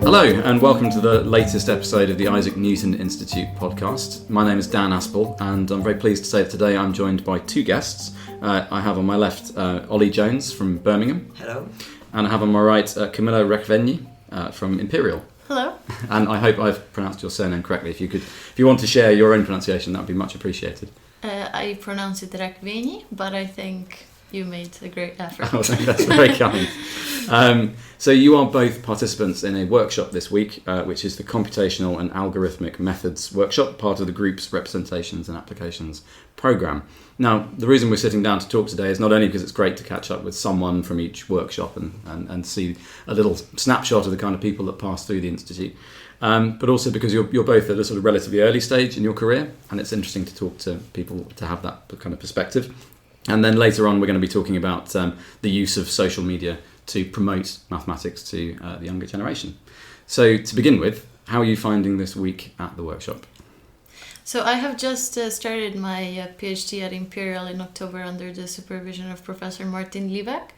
Hello and welcome to the latest episode of the Isaac Newton Institute podcast. My name is Dan Aspel and I'm very pleased to say that today I'm joined by two guests. I have on my left Ollie Jones from Birmingham. Hello. And I have on my right Kamilla Rekvényi from Imperial. Hello. And I hope I've pronounced your surname correctly. If you want to share your own pronunciation, that would be much appreciated. I pronounce it Rekvényi, but I think you made a great effort. Oh, that's very kind. So you are both participants in a workshop this week, which is the Computational and Algorithmic Methods workshop, part of the group's Representations and Applications programme. Now, the reason we're sitting down to talk today is not only because it's great to catch up with someone from each workshop and see a little snapshot of the kind of people that pass through the Institute, but also because you're both at a sort of relatively early stage in your career, and it's interesting to talk to people to have that kind of perspective. And then later on, we're going to be talking about the use of social media to promote mathematics to the younger generation. So to begin with, how are you finding this week at the workshop? So I have just started my PhD at Imperial in October under the supervision of Professor Martin Liebeck.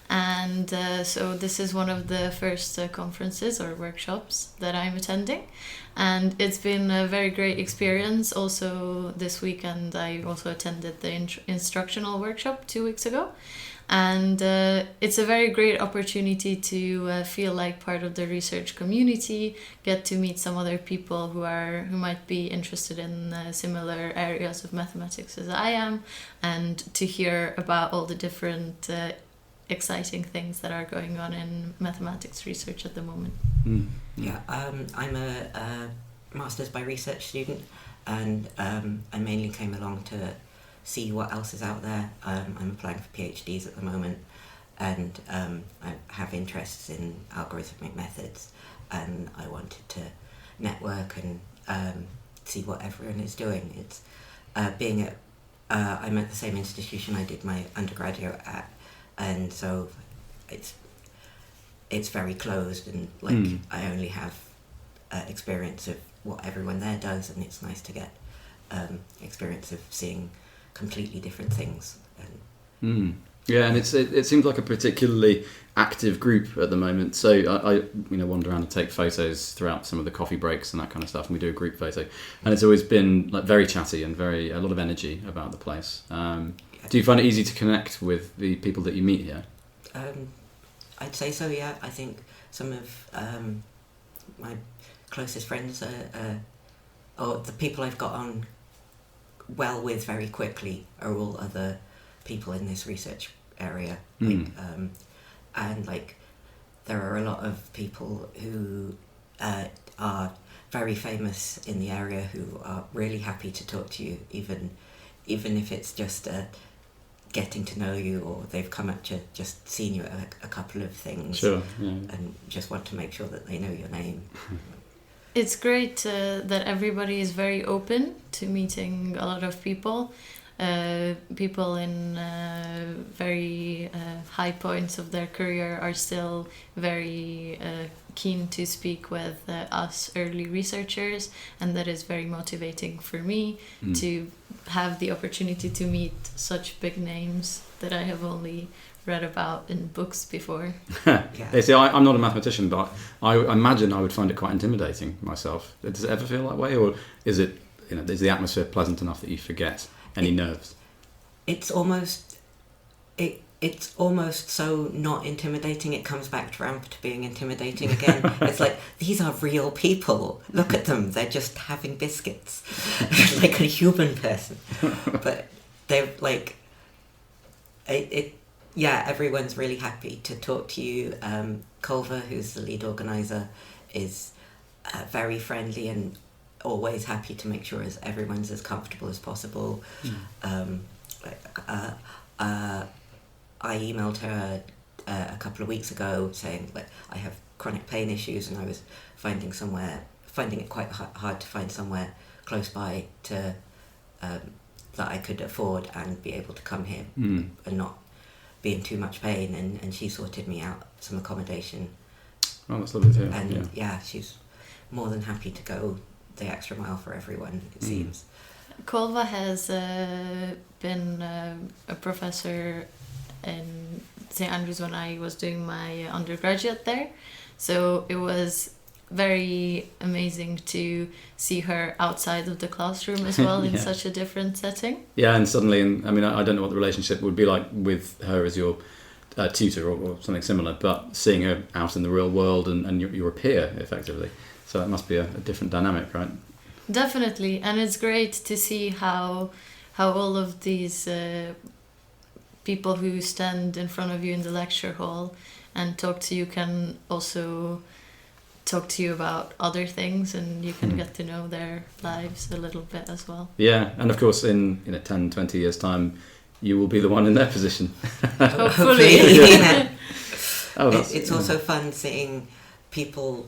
And so this is one of the first conferences or workshops that I'm attending. And it's been a very great experience. Also this weekend I also attended the instructional workshop 2 weeks ago. And it's a very great opportunity to feel like part of the research community, get to meet some other people who might be interested in similar areas of mathematics as I am, and to hear about all the different exciting things that are going on in mathematics research at the moment. Yeah, I'm a Masters by Research student, and I mainly came along to see what else is out there. I'm applying for PhDs at the moment, and I have interests in algorithmic methods, and I wanted to network and see what everyone is doing. It's I'm at the same institution I did my undergraduate at, and so it's very closed, and I only have experience of what everyone there does, and it's nice to get experience of seeing completely different things. Yeah, and it seems like a particularly active group at the moment. So I wander around and take photos throughout some of the coffee breaks and that kind of stuff, and we do a group photo, and it's always been like very chatty and a lot of energy about the place. Do you find it easy to connect with the people that you meet here? I'd say so, yeah. I think some of my closest friends or the people I've got on well with very quickly are all other people in this research area. And there are a lot of people who are very famous in the area who are really happy to talk to you, even if it's just getting to know you, or they've come up to just seen you at a couple of things. Sure, yeah. And just want to make sure that they know your name. It's great that everybody is very open to meeting a lot of people. People in very high points of their career are still very keen to speak with us early researchers, and that is very motivating for me to have the opportunity to meet such big names that I have only read about in books before. Yeah, see, I'm not a mathematician, but I imagine I would find it quite intimidating myself. Does it ever feel that way, or is it, is the atmosphere pleasant enough that you forget any nerves? It's almost so not intimidating, it comes back to being intimidating again. It's like, these are real people. Look at them. They're just having biscuits. Like a human person. But they're like... everyone's really happy to talk to you. Culver, who's the lead organiser, is very friendly and always happy to make sure everyone's as comfortable as possible. I emailed her a couple of weeks ago saying I have chronic pain issues, and I was finding it quite hard to find somewhere close by to that I could afford and be able to come here and not be in too much pain, and she sorted me out some accommodation. Oh, that's lovely to hear. And she's more than happy to go the extra mile for everyone, it seems. Kolva has been a professor in St. Andrews when I was doing my undergraduate there. So it was very amazing to see her outside of the classroom as well in Yeah. such a different setting. Yeah, and suddenly, I mean, I don't know what the relationship would be like with her as your tutor or something similar, but seeing her out in the real world and you're a peer, effectively. So that must be a different dynamic, right? Definitely, and it's great to see how all of these people who stand in front of you in the lecture hall and talk to you can also talk to you about other things, and you can get to know their lives a little bit as well. Yeah, and of course in 10, 20 years' time, you will be the one in their position. Hopefully. Yeah. That's, It's also fun seeing people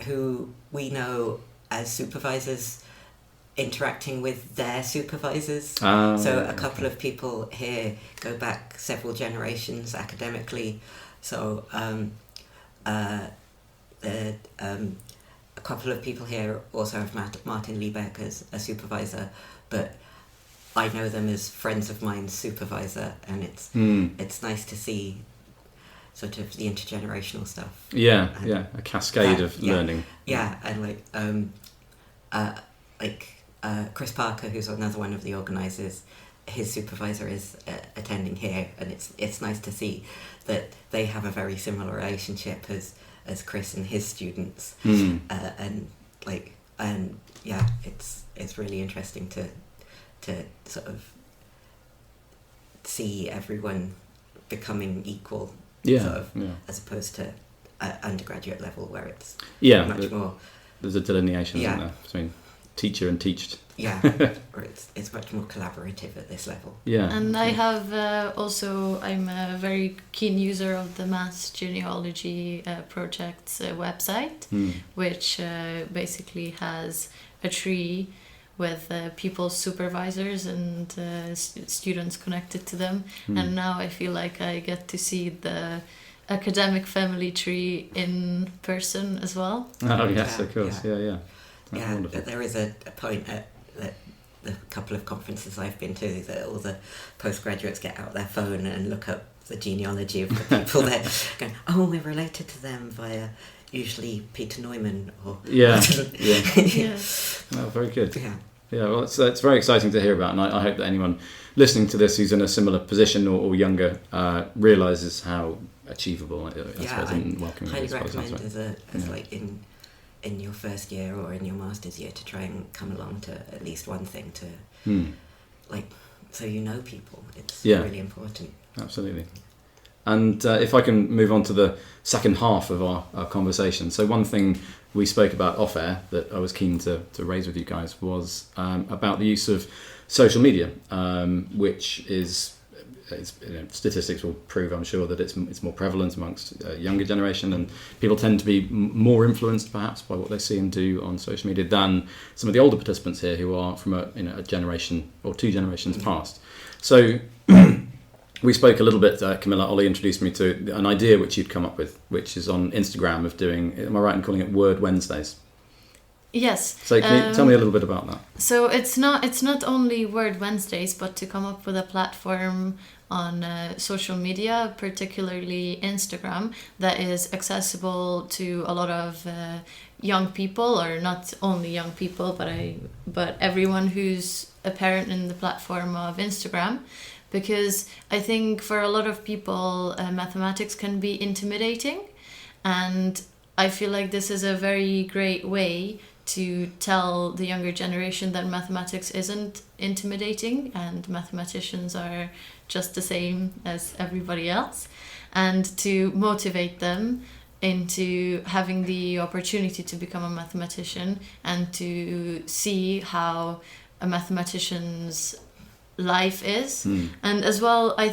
who we know as supervisors interacting with their supervisors. So a couple of people here go back several generations academically. So a couple of people here also have Martin Liebeck as a supervisor, but I know them as friends of mine's supervisor, and it's nice to see sort of the intergenerational stuff. Yeah, a cascade of learning. Yeah, and Chris Parker, who's another one of the organisers, his supervisor is attending here, and it's nice to see that they have a very similar relationship as Chris and his students, it's really interesting to sort of see everyone becoming equal, as opposed to undergraduate level where it's much more. There's a delineation, isn't there, between teacher and teached. Yeah, or it's much more collaborative at this level. Yeah. And I have I'm a very keen user of the Mass Genealogy Project's website, which basically has a tree with people's supervisors and students connected to them. And now I feel like I get to see the academic family tree in person as well. Oh, yes, of course. Yeah. Yeah, but there is a point at the couple of conferences I've been to that all the postgraduates get out their phone and look up the genealogy of the people there, going, oh, we're related to them via usually Peter Neumann or... Yeah. Yes. Oh, very good. Yeah. Yeah, well, it's very exciting to hear about, and I hope that anyone listening to this who's in a similar position or younger realises how achievable it is. Yeah, I highly recommend as like in your first year or in your master's year to try and come along to at least one thing to so you know people. It's really important. Absolutely. And if I can move on to the second half of our conversation. So one thing we spoke about off air that I was keen to raise with you guys was about the use of social media, which is statistics will prove, I'm sure, that it's more prevalent amongst younger generation, and people tend to be more influenced perhaps by what they see and do on social media than some of the older participants here who are from a generation or two generations past. So we spoke a little bit, Kamilla, Ollie introduced me to an idea which you'd come up with, which is on Instagram of doing, am I right in calling it Word Wednesdays? Yes. So can you tell me a little bit about that? So it's not only Word Wednesdays, but to come up with a platform on social media, particularly Instagram, that is accessible to a lot of young people, or not only young people, but everyone who's a parent in the platform of Instagram. Because I think for a lot of people, mathematics can be intimidating, and I feel like this is a very great way to tell the younger generation that mathematics isn't intimidating and mathematicians are just the same as everybody else, and to motivate them into having the opportunity to become a mathematician and to see how a mathematician's life is. And as well, I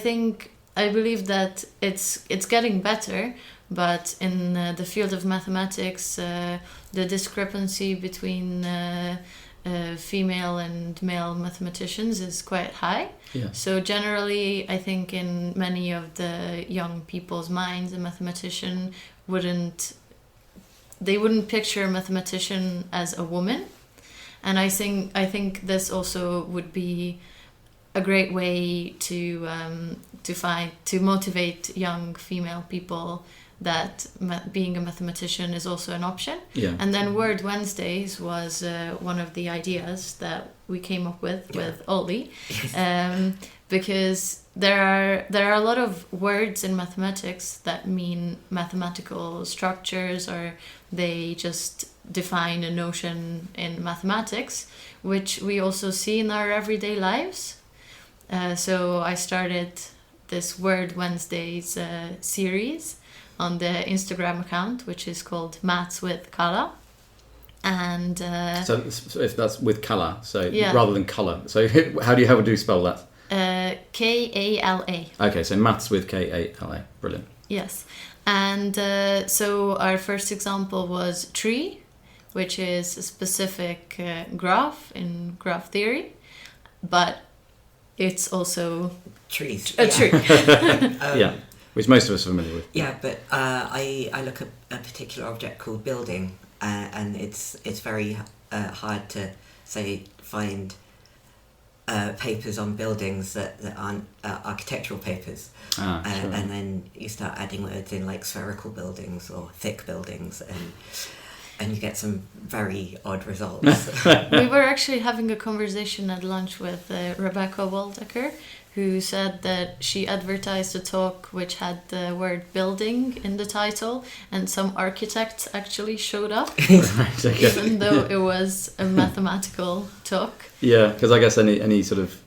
believe that it's getting better, but in the field of mathematics, the discrepancy between female and male mathematicians is quite high. Yeah. So generally, I think in many of the young people's minds, a mathematician wouldn't picture a mathematician as a woman. And I think this also would be a great way to motivate young female people that being a mathematician is also an option. Yeah. And then Word Wednesdays was one of the ideas that we came up with Ollie, because there are a lot of words in mathematics that mean mathematical structures, or they just define a notion in mathematics, which we also see in our everyday lives. So I started this Word Wednesdays series on the Instagram account, which is called Maths with Kala. And so if that's with colour, so rather than colour, so how do you spell that? Kala. Okay, so Maths with Kala. Brilliant. Yes. And so our first example was tree, which is a specific graph in graph theory, but it's also trees. A tree. Yeah, which most of us are familiar with. Yeah, but I look at a particular object called building, and it's very hard to find papers on buildings that aren't architectural papers. Sure. And then you start adding words in like spherical buildings or thick buildings, and you get some very odd results. We were actually having a conversation at lunch with Rebecca Waldecker, who said that she advertised a talk which had the word building in the title, and some architects actually showed up, Right, okay. even though it was a mathematical talk. Yeah, because I guess any sort of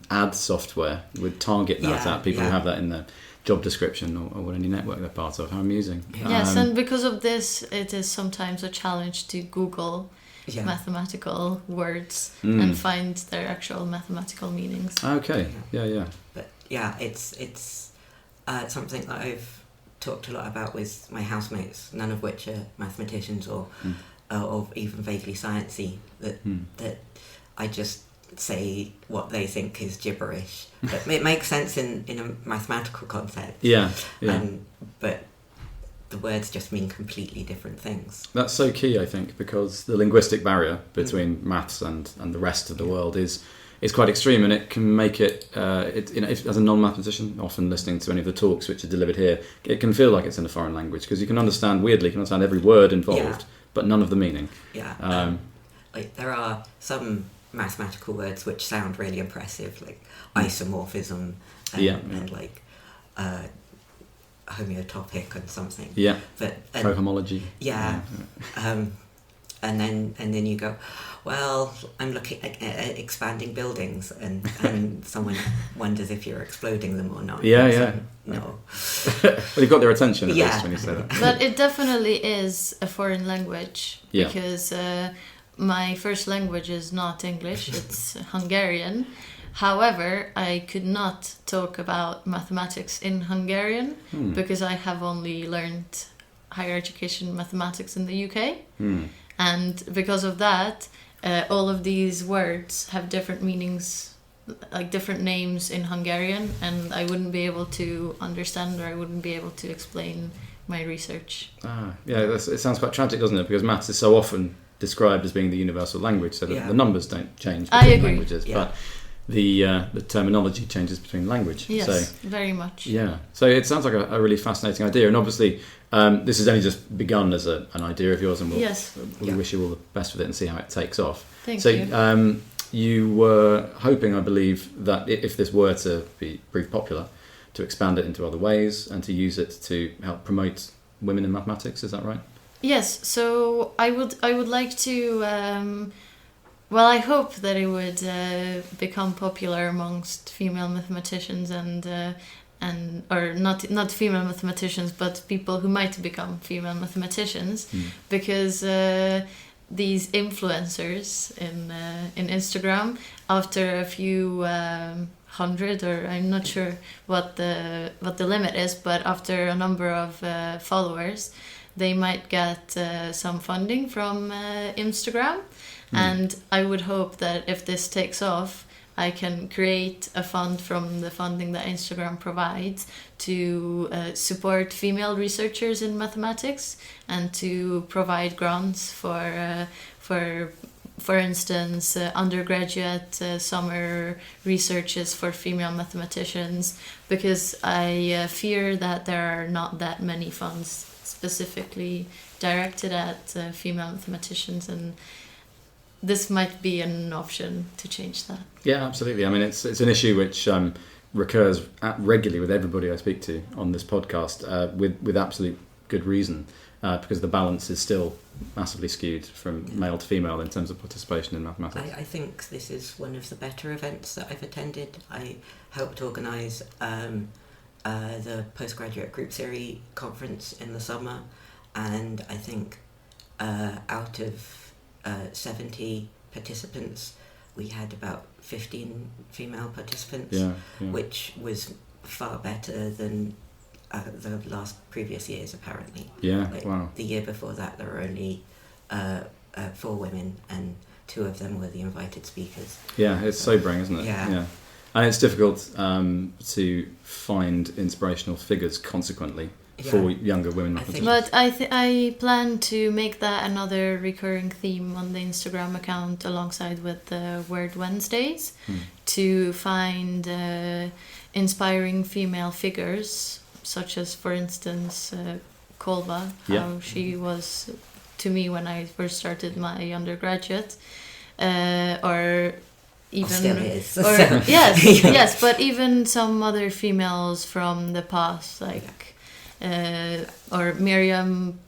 ad software would target that at people who have that in their job description or any network they're part of. How amusing. Yeah. Yes, and because of this, it is sometimes a challenge to Google mathematical words and find their actual mathematical meanings. Okay, yeah. But yeah, it's something that I've talked a lot about with my housemates, none of which are mathematicians or even vaguely sciencey, that I just say what they think is gibberish. But it makes sense in a mathematical context. Yeah. But the words just mean completely different things. That's so key, I think, because the linguistic barrier between maths and the rest of the world is quite extreme, and it can make it, if, as a non-mathematician, often listening to any of the talks which are delivered here, it can feel like it's in a foreign language, because you can understand every word involved, but none of the meaning. Yeah. Like there are some mathematical words which sound really impressive, like isomorphism and like homeotopic and something. Yeah. But cohomology. Yeah. And then you go, well, I'm looking at expanding buildings, and someone wonders if you're exploding them or not. Yeah. No. Well, you've got their attention at least when you say that. But it definitely is a foreign language, because my first language is not English, it's Hungarian. However, I could not talk about mathematics in Hungarian because I have only learned higher education mathematics in the UK. And because of that, all of these words have different meanings, like different names in Hungarian, and I wouldn't be able to understand, or I wouldn't be able to explain my research. It sounds quite tragic, doesn't it? Because maths is so often described as being the universal language, so that the numbers don't change between languages, but the terminology changes between language. Yes, so, very much. Yeah, so it sounds like a really fascinating idea, and obviously this has only just begun as an idea of yours, and we wish you all the best with it and see how it takes off. Thank you. You were hoping, I believe, that if this were to be proved popular, to expand it into other ways and to use it to help promote women in mathematics. Is that right? Yes. So I would like to. I hope that it would become popular amongst female mathematicians or not female mathematicians, but people who might become female mathematicians, because these influencers in Instagram, after a few hundred, or I'm not sure what the limit is, but after a number of followers, they might get some funding from Instagram. And I would hope that if this takes off, I can create a fund from the funding that Instagram provides to support female researchers in mathematics, and to provide grants for for instance, undergraduate summer researches for female mathematicians, because I fear that there are not that many funds specifically directed at female mathematicians, and this might be an option to change that. Yeah, absolutely. I mean, it's an issue which recurs regularly with everybody I speak to on this podcast, with absolute good reason, because the balance is still massively skewed from male to female in terms of participation in mathematics. I think this is one of the better events that I've attended. I helped organise the postgraduate group theory conference in the summer, and I think out of 70 participants, we had about 15 female participants, which was far better than the previous years, apparently. Wow. The year before that, there were only 4 women, and 2 of them were the invited speakers. Yeah, it's sobering, isn't it? Yeah. And it's difficult to find inspirational figures, consequently, for younger women mathematicians. But I plan to make that another recurring theme on the Instagram account alongside with the Word Wednesdays, to find inspiring female figures, such as, for instance, Kolba, how she was to me when I first started my undergraduate, or even Still is. or yes, but even some other females from the past, like or Miriam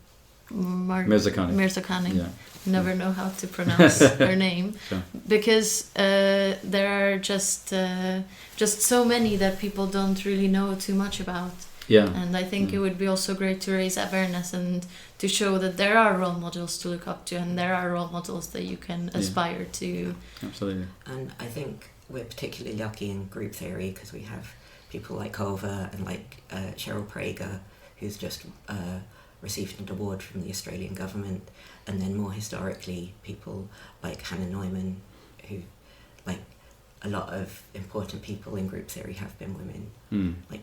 Mirzakhani. Never know how to pronounce her name, because there are just so many that people don't really know too much about. And I think it would be also great to raise awareness and to show that there are role models to look up to, and there are role models that you can aspire to. Absolutely. And I think we're particularly lucky in group theory because we have people like Culver and like Cheryl Prager, who's just received an award from the Australian government, and then more historically people like Hannah Neumann, who, like, a lot of important people in group theory have been women. Like,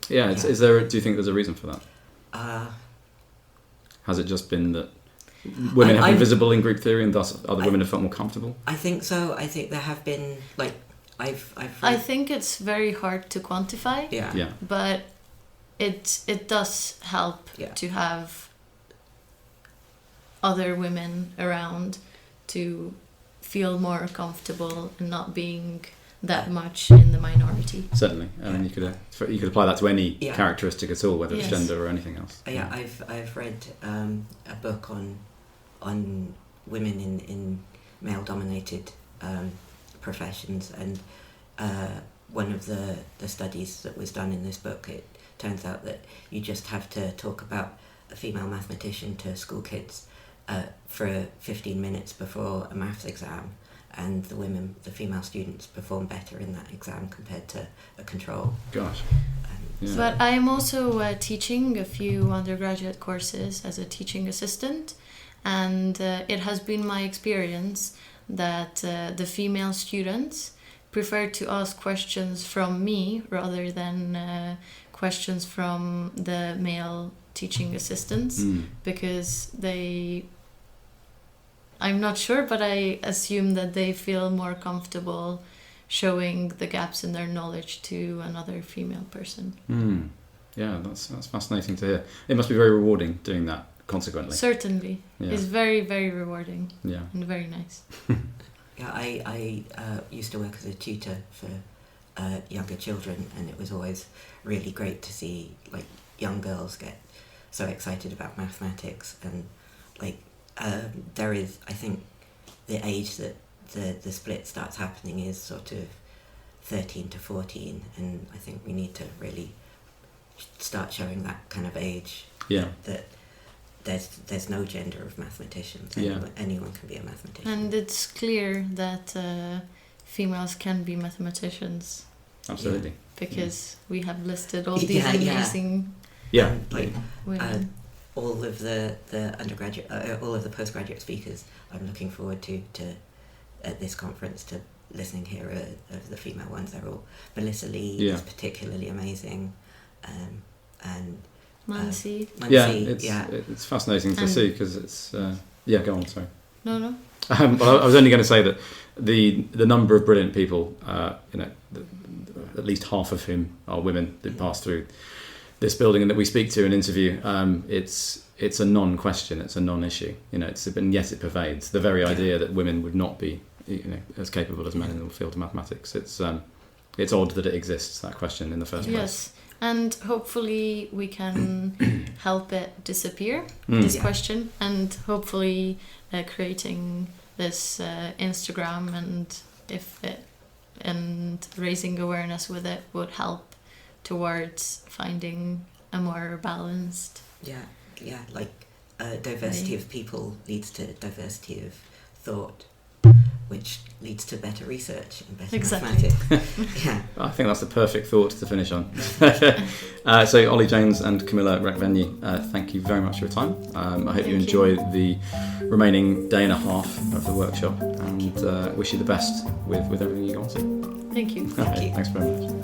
is there? Do you think there's a reason for that? Has it just been that women have been visible in group theory, and thus other women have felt more comfortable? I think so. I think there have been, like, I think it's very hard to quantify. But it does help to have other women around to feel more comfortable and not being that much in the minority. Certainly. I mean, you could apply that to any characteristic at all, whether it's gender or anything else. I've read a book on women in male dominated professions, and one of the studies that was done in this book, it turns out that you just have to talk about a female mathematician to school kids for 15 minutes before a maths exam, and the female students perform better in that exam compared to a control. Gosh. But I'm also teaching a few undergraduate courses as a teaching assistant, and it has been my experience that the female students prefer to ask questions from me rather than questions from the male teaching assistants, because I'm not sure, but I assume that they feel more comfortable showing the gaps in their knowledge to another female person. Yeah, that's fascinating to hear. It must be very rewarding doing that consequently. Certainly. It's very, very rewarding. And very nice. I used to work as a tutor for younger children, and it was always really great to see, like, young girls get so excited about mathematics, and, like, there is, I think, the age that the split starts happening is sort of 13 to 14, and I think we need to really start showing that kind of age. That there's no gender of mathematicians. Anyone can be a mathematician. And it's clear that females can be mathematicians. Absolutely. Because we have listed all these amazing women. All of the undergraduate, all of the postgraduate speakers, I'm looking forward to at this conference to listening here of the female ones. They're all, Melissa Lee is particularly amazing, and Mansi. It's fascinating to see, because it's go on, sorry. No. Well, I was only going to say that the number of brilliant people, at least half of whom are women that pass through this building and that we speak to and interview, it's a non-question, it's a non-issue. And yet it pervades the very idea that women would not be, as capable as men in the field of mathematics. It's odd that it exists, that question, in the first place. Yes, and hopefully we can help it disappear, this question, and hopefully creating this Instagram and raising awareness with it would help towards finding a more balanced. Yeah, like diversity of people leads to diversity of thought, which leads to better research and better mathematics. Yeah. I think that's the perfect thought to finish on. So Ollie James and Kamilla Rekvényi, thank you very much for your time. I hope you enjoy the remaining day and a half of the workshop, and wish you the best with everything you go on to. Thank you. Thanks very much.